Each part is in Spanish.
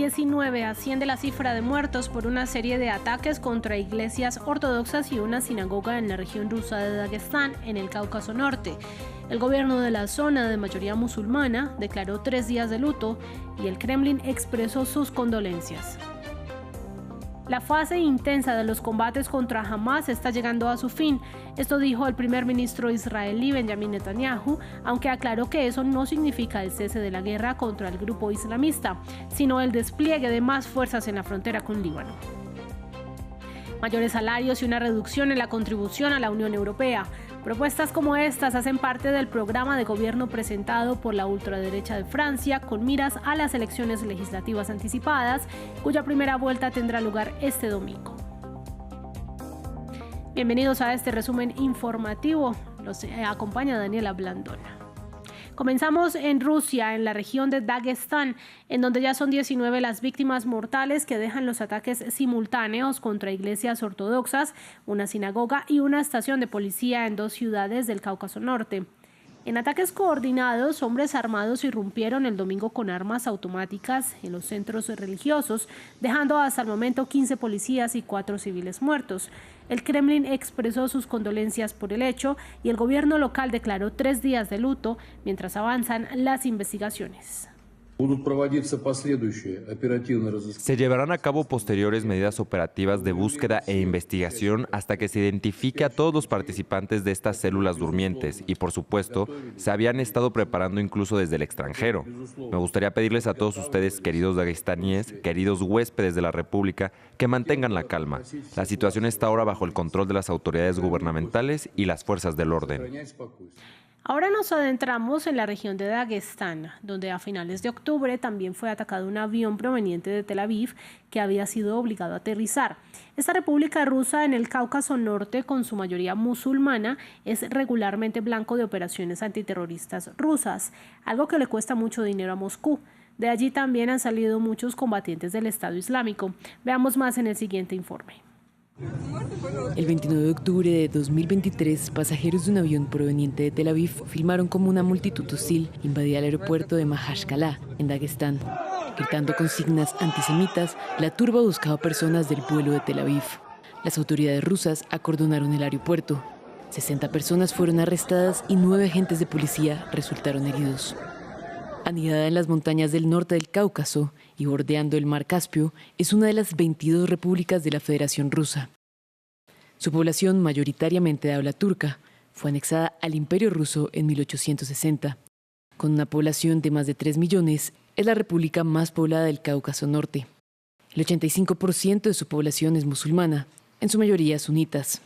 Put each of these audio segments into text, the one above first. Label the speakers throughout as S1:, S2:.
S1: 19 asciende la cifra de muertos por una serie de ataques contra iglesias ortodoxas y una sinagoga en la región rusa de Dagestán, en el Cáucaso Norte. El gobierno de la zona de mayoría musulmana declaró 3 días de luto y el Kremlin expresó sus condolencias. La fase intensa de los combates contra Hamás está llegando a su fin. Esto dijo el primer ministro israelí Benjamin Netanyahu, aunque aclaró que eso no significa el cese de la guerra contra el grupo islamista, sino el despliegue de más fuerzas en la frontera con Líbano. Mayores salarios y una reducción en la contribución a la Unión Europea. Propuestas como estas hacen parte del programa de gobierno presentado por la ultraderecha de Francia con miras a las elecciones legislativas anticipadas, cuya primera vuelta tendrá lugar este domingo. Bienvenidos a este resumen informativo. Los acompaña Daniela Blandona. Comenzamos en Rusia, en la región de Dagestán, en donde ya son 19 las víctimas mortales que dejan los ataques simultáneos contra iglesias ortodoxas, una sinagoga y una estación de policía en 2 ciudades del Cáucaso Norte. En ataques coordinados, hombres armados irrumpieron el domingo con armas automáticas en los centros religiosos, dejando hasta el momento 15 policías y 4 civiles muertos. El Kremlin expresó sus condolencias por el hecho y el gobierno local declaró 3 días de luto mientras avanzan las investigaciones.
S2: Se llevarán a cabo posteriores medidas operativas de búsqueda e investigación hasta que se identifique a todos los participantes de estas células durmientes y, por supuesto, se habían estado preparando incluso desde el extranjero. Me gustaría pedirles a todos ustedes, queridos dagestaníes, queridos huéspedes de la República, que mantengan la calma. La situación está ahora bajo el control de las autoridades gubernamentales y las fuerzas del orden.
S1: Ahora nos adentramos en la región de Dagestán, donde a finales de octubre también fue atacado un avión proveniente de Tel Aviv que había sido obligado a aterrizar. Esta república rusa en el Cáucaso Norte, con su mayoría musulmana, es regularmente blanco de operaciones antiterroristas rusas, algo que le cuesta mucho dinero a Moscú. De allí también han salido muchos combatientes del Estado Islámico. Veamos más en el siguiente informe.
S3: El 29 de octubre de 2023, pasajeros de un avión proveniente de Tel Aviv filmaron como una multitud hostil invadía el aeropuerto de Mahashkala, en Dagestán. Gritando consignas antisemitas, la turba buscaba personas del vuelo de Tel Aviv. Las autoridades rusas acordonaron el aeropuerto. 60 personas fueron arrestadas y 9 agentes de policía resultaron heridos. Anidada en las montañas del norte del Cáucaso y bordeando el mar Caspio, es una de las 22 repúblicas de la Federación Rusa. Su población, mayoritariamente de habla turca, fue anexada al Imperio Ruso en 1860. Con una población de más de 3 millones, es la república más poblada del Cáucaso Norte. El 85% de su población es musulmana, en su mayoría sunitas.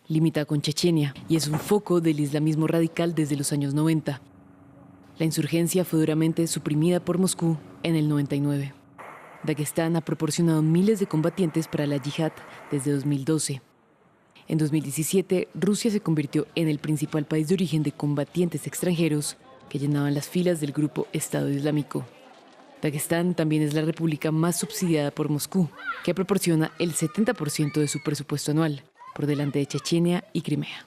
S3: Limita con Chechenia y es un foco del islamismo radical desde los años 90. La insurgencia fue duramente suprimida por Moscú en el 99. Dagestán ha proporcionado miles de combatientes para la yihad desde 2012. En 2017, Rusia se convirtió en el principal país de origen de combatientes extranjeros que llenaban las filas del grupo Estado Islámico. Dagestán también es la república más subsidiada por Moscú, que proporciona el 70% de su presupuesto anual, por delante de Chechenia y Crimea.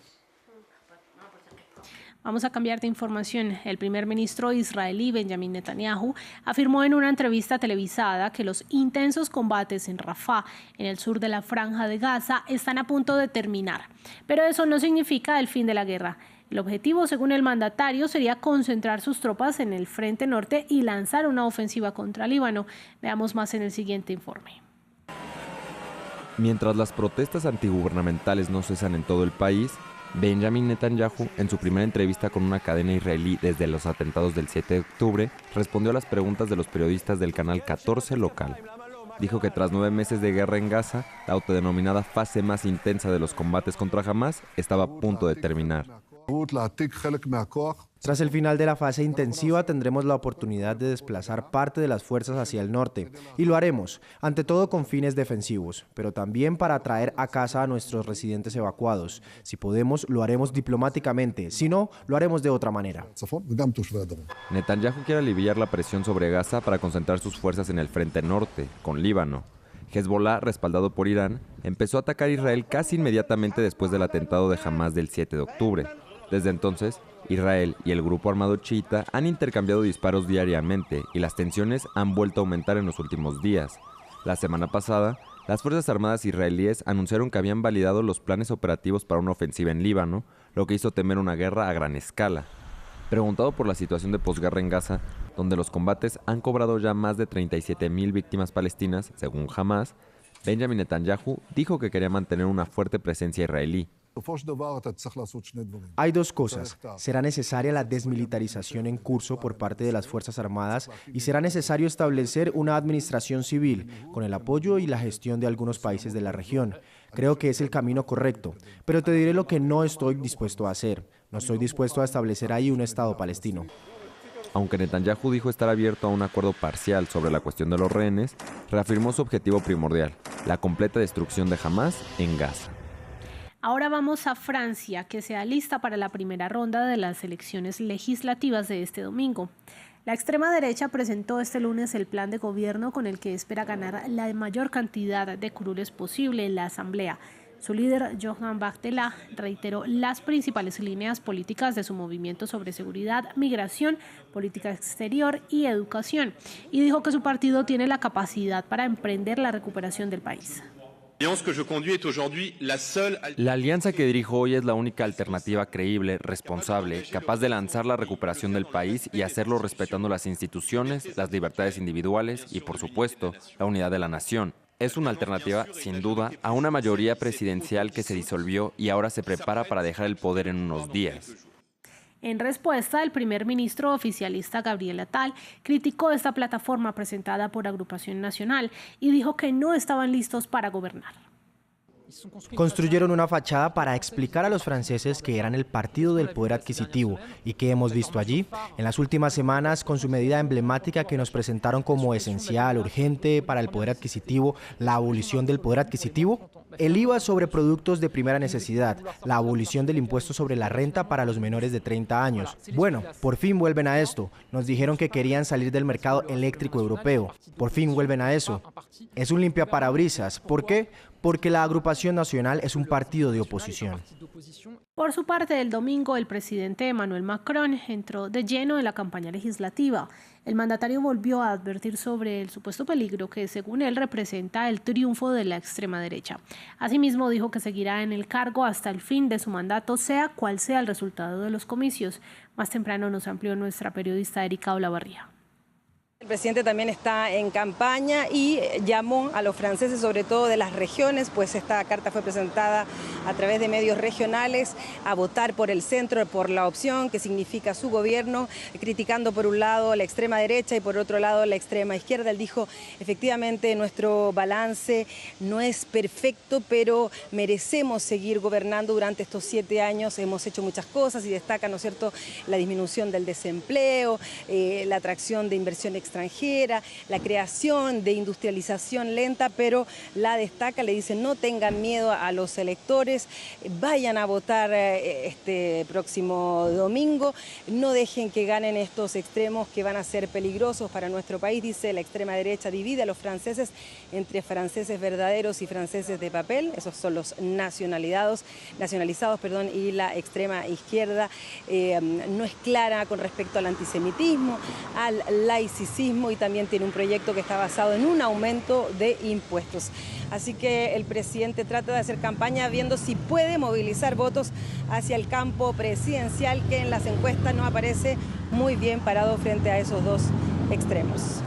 S1: Vamos a cambiar de información. El primer ministro israelí Benjamin Netanyahu afirmó en una entrevista televisada que los intensos combates en Rafah, en el sur de la Franja de Gaza, están a punto de terminar. Pero eso no significa el fin de la guerra. El objetivo, según el mandatario, sería concentrar sus tropas en el frente norte y lanzar una ofensiva contra Líbano. Veamos más en el siguiente informe.
S2: Mientras las protestas antigubernamentales no cesan en todo el país, Benjamin Netanyahu, en su primera entrevista con una cadena israelí desde los atentados del 7 de octubre, respondió a las preguntas de los periodistas del canal 14 local. Dijo que tras 9 meses de guerra en Gaza, la autodenominada fase más intensa de los combates contra Hamás estaba a punto de terminar.
S4: Tras el final de la fase intensiva tendremos la oportunidad de desplazar parte de las fuerzas hacia el norte y lo haremos, ante todo con fines defensivos, pero también para traer a casa a nuestros residentes evacuados. Si podemos, lo haremos diplomáticamente, si no, lo haremos de otra manera.
S2: Netanyahu quiere aliviar la presión sobre Gaza para concentrar sus fuerzas en el frente norte, con Líbano. Hezbollah, respaldado por Irán, empezó a atacar a Israel casi inmediatamente después del atentado de Hamás del 7 de octubre. Desde entonces, Israel y el grupo armado chiita han intercambiado disparos diariamente y las tensiones han vuelto a aumentar en los últimos días. La semana pasada, las Fuerzas Armadas israelíes anunciaron que habían validado los planes operativos para una ofensiva en Líbano, lo que hizo temer una guerra a gran escala. Preguntado por la situación de posguerra en Gaza, donde los combates han cobrado ya más de 37,000 víctimas palestinas, según Hamas, Benjamin Netanyahu dijo que quería mantener una fuerte presencia israelí.
S4: Hay dos cosas. Será necesaria la desmilitarización en curso por parte de las Fuerzas Armadas y será necesario establecer una administración civil con el apoyo y la gestión de algunos países de la región. Creo que es el camino correcto, pero te diré lo que no estoy dispuesto a hacer. No estoy dispuesto a establecer ahí un Estado palestino.
S2: Aunque Netanyahu dijo estar abierto a un acuerdo parcial sobre la cuestión de los rehenes, reafirmó su objetivo primordial, la completa destrucción de Hamas en Gaza.
S1: Ahora vamos a Francia, que se alista para la primera ronda de las elecciones legislativas de este domingo. La extrema derecha presentó este lunes el plan de gobierno con el que espera ganar la mayor cantidad de curules posible en la Asamblea. Su líder, Jean Barthelin, reiteró las principales líneas políticas de su movimiento sobre seguridad, migración, política exterior y educación, y dijo que su partido tiene la capacidad para emprender la recuperación del país.
S2: La alianza que dirijo hoy es la única alternativa creíble, responsable, capaz de lanzar la recuperación del país y hacerlo respetando las instituciones, las libertades individuales y, por supuesto, la unidad de la nación. Es una alternativa, sin duda, a una mayoría presidencial que se disolvió y ahora se prepara para dejar el poder en unos días.
S1: En respuesta, el primer ministro oficialista Gabriel Attal criticó esta plataforma presentada por Agrupación Nacional y dijo que no estaban listos para gobernar.
S4: Construyeron una fachada para explicar a los franceses que eran el partido del poder adquisitivo y que hemos visto allí en las últimas semanas con su medida emblemática que nos presentaron como esencial, urgente para el poder adquisitivo, la abolición del poder adquisitivo, el IVA sobre productos de primera necesidad, la abolición del impuesto sobre la renta para los menores de 30 años. Bueno, por fin vuelven a esto. Nos dijeron que querían salir del mercado eléctrico europeo. Por fin vuelven a eso. Es un limpiaparabrisas. ¿Por qué? Porque la Agrupación Nacional es un partido de oposición.
S1: Por su parte, el domingo, el presidente Emmanuel Macron entró de lleno en la campaña legislativa. El mandatario volvió a advertir sobre el supuesto peligro que, según él, representa el triunfo de la extrema derecha. Asimismo, dijo que seguirá en el cargo hasta el fin de su mandato, sea cual sea el resultado de los comicios. Más temprano nos amplió nuestra periodista Erika Olavarría.
S5: El presidente también está en campaña y llamó a los franceses, sobre todo de las regiones, pues esta carta fue presentada a través de medios regionales, a votar por el centro, por la opción que significa su gobierno, criticando por un lado la extrema derecha y por otro lado la extrema izquierda. Él dijo, efectivamente, nuestro balance no es perfecto, pero merecemos seguir gobernando durante estos 7 años. Hemos hecho muchas cosas y destaca, ¿no es cierto?, la disminución del desempleo, la atracción de inversión extranjera, la creación de industrialización lenta, pero la destaca, le dice no tengan miedo a los electores, vayan a votar este próximo domingo, no dejen que ganen estos extremos que van a ser peligrosos para nuestro país. Dice, la extrema derecha divide a los franceses entre franceses verdaderos y franceses de papel, esos son los nacionalizados, y la extrema izquierda no es clara con respecto al antisemitismo, al laicismo, y también tiene un proyecto que está basado en un aumento de impuestos. Así que el presidente trata de hacer campaña viendo si puede movilizar votos hacia el campo presidencial, que en las encuestas no aparece muy bien parado frente a esos dos extremos.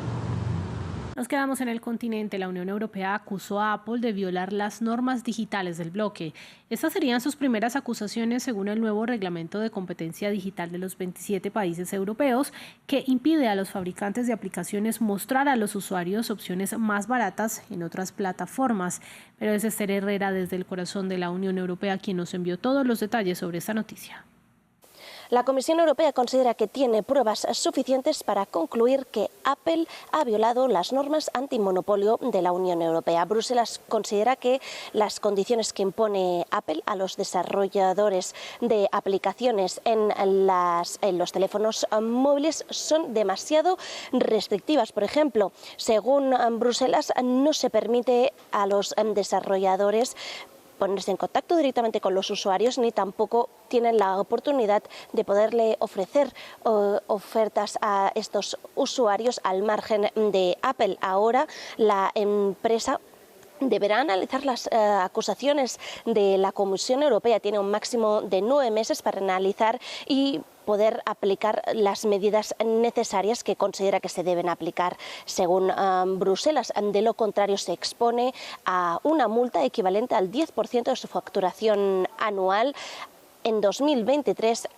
S1: Nos quedamos en el continente. La Unión Europea acusó a Apple de violar las normas digitales del bloque. Estas serían sus primeras acusaciones según el nuevo reglamento de competencia digital de los 27 países europeos, que impide a los fabricantes de aplicaciones mostrar a los usuarios opciones más baratas en otras plataformas. Pero es Esther Herrera desde el corazón de la Unión Europea quien nos envió todos los detalles sobre esta noticia.
S6: La Comisión Europea considera que tiene pruebas suficientes para concluir que Apple ha violado las normas antimonopolio de la Unión Europea. Bruselas considera que las condiciones que impone Apple a los desarrolladores de aplicaciones en los teléfonos móviles son demasiado restrictivas. Por ejemplo, según Bruselas, no se permite a los desarrolladores ponerse en contacto directamente con los usuarios ni tampoco tienen la oportunidad de poderle ofrecer ofertas a estos usuarios al margen de Apple. Ahora la empresa deberá analizar las acusaciones de la Comisión Europea. Tiene un máximo de 9 meses para analizar y poder aplicar las medidas necesarias que considera que se deben aplicar según Bruselas. De lo contrario, se expone a una multa equivalente al 10% de su facturación anual. En 2023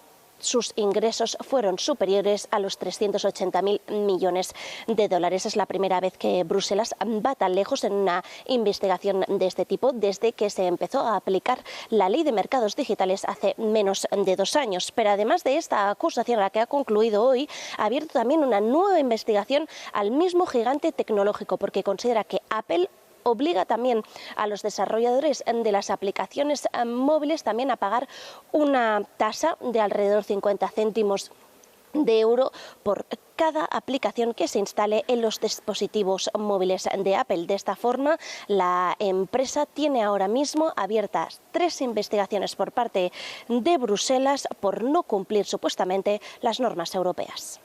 S6: sus ingresos fueron superiores a los 380.000 millones de dólares. Es la primera vez que Bruselas va tan lejos en una investigación de este tipo desde que se empezó a aplicar la ley de mercados digitales hace menos de 2 años. Pero además de esta acusación, la que ha concluido hoy, ha abierto también una nueva investigación al mismo gigante tecnológico porque considera que Apple obliga también a los desarrolladores de las aplicaciones móviles también a pagar una tasa de alrededor 50 céntimos de euro por cada aplicación que se instale en los dispositivos móviles de Apple. De esta forma, la empresa tiene ahora mismo abiertas 3 investigaciones por parte de Bruselas por no cumplir supuestamente las normas europeas.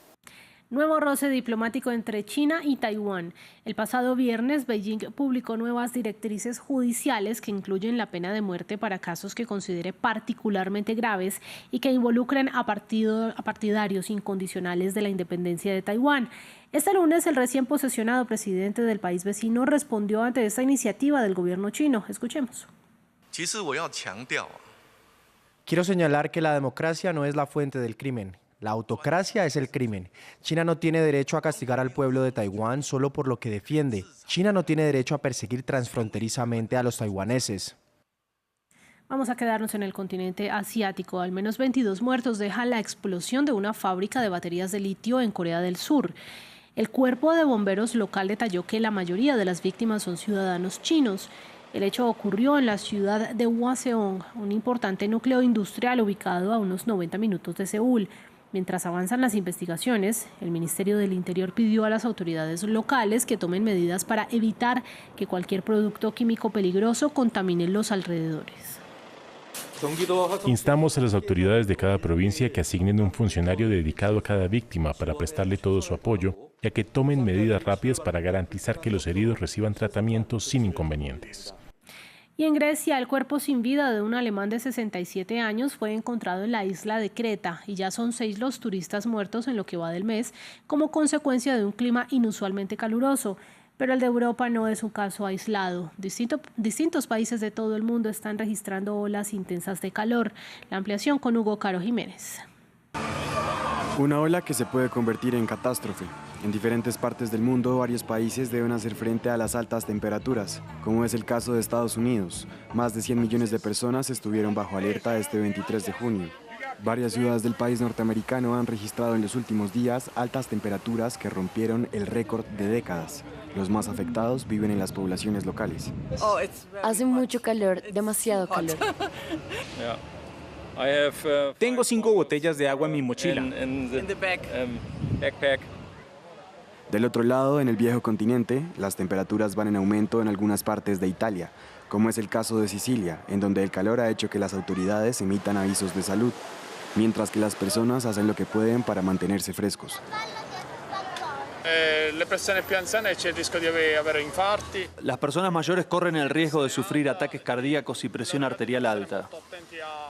S1: Nuevo roce diplomático entre China y Taiwán. El pasado viernes, Beijing publicó nuevas directrices judiciales que incluyen la pena de muerte para casos que considere particularmente graves y que involucren a partidarios incondicionales de la independencia de Taiwán. Este lunes, el recién posesionado presidente del país vecino respondió ante esta iniciativa del gobierno chino. Escuchemos.
S4: Quiero señalar que la democracia no es la fuente del crimen. La autocracia es el crimen. China no tiene derecho a castigar al pueblo de Taiwán solo por lo que defiende. China no tiene derecho a perseguir transfronterizamente a los taiwaneses.
S1: Vamos a quedarnos en el continente asiático. Al menos 22 muertos deja la explosión de una fábrica de baterías de litio en Corea del Sur. El cuerpo de bomberos local detalló que la mayoría de las víctimas son ciudadanos chinos. El hecho ocurrió en la ciudad de Hwaseong, un importante núcleo industrial ubicado a unos 90 minutos de Seúl. Mientras avanzan las investigaciones, el Ministerio del Interior pidió a las autoridades locales que tomen medidas para evitar que cualquier producto químico peligroso contamine los alrededores.
S7: Instamos a las autoridades de cada provincia que asignen un funcionario dedicado a cada víctima para prestarle todo su apoyo y a que tomen medidas rápidas para garantizar que los heridos reciban tratamiento sin inconvenientes.
S1: Y en Grecia, el cuerpo sin vida de un alemán de 67 años fue encontrado en la isla de Creta y ya son 6 los turistas muertos en lo que va del mes como consecuencia de un clima inusualmente caluroso. Pero el de Europa no es un caso aislado. Distintos países de todo el mundo están registrando olas intensas de calor. La ampliación con Hugo Caro Jiménez.
S8: Una ola que se puede convertir en catástrofe. En diferentes partes del mundo, varios países deben hacer frente a las altas temperaturas, como es el caso de Estados Unidos. Más de 100 millones de personas estuvieron bajo alerta este 23 de junio. Varias ciudades del país norteamericano han registrado en los últimos días altas temperaturas que rompieron el récord de décadas. Los más afectados viven en las poblaciones locales.
S3: Hace mucho calor, demasiado calor.
S9: Tengo 5 botellas de agua en mi mochila.
S8: Del otro lado, en el viejo continente, las temperaturas van en aumento en algunas partes de Italia, como es el caso de Sicilia, en donde el calor ha hecho que las autoridades emitan avisos de salud, mientras que las personas hacen lo que pueden para mantenerse frescos.
S10: Las personas mayores corren el riesgo de sufrir ataques cardíacos y presión arterial alta.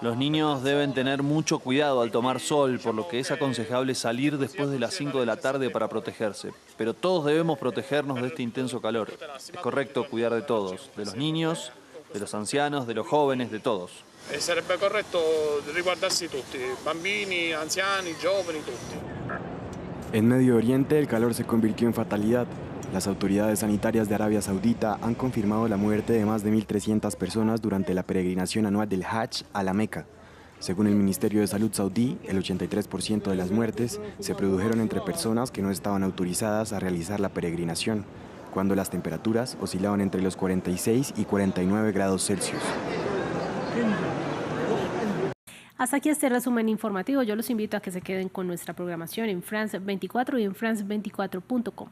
S10: Los niños deben tener mucho cuidado al tomar sol, por lo que es aconsejable salir después de las 5 de la tarde para protegerse. Pero todos debemos protegernos de este intenso calor. Es correcto cuidar de todos, de los niños, de los ancianos, de los jóvenes, de todos.
S11: Sarebbe corretto riguardarsi tutti, bambini, anziani, giovani, tutti.
S8: En Medio Oriente, el calor se convirtió en fatalidad. Las autoridades sanitarias de Arabia Saudita han confirmado la muerte de más de 1.300 personas durante la peregrinación anual del Hajj a la Meca. Según el Ministerio de Salud saudí, el 83% de las muertes se produjeron entre personas que no estaban autorizadas a realizar la peregrinación, cuando las temperaturas oscilaban entre los 46 y 49 grados Celsius.
S1: Hasta aquí este resumen informativo. Yo los invito a que se queden con nuestra programación en France 24 y en France24.com.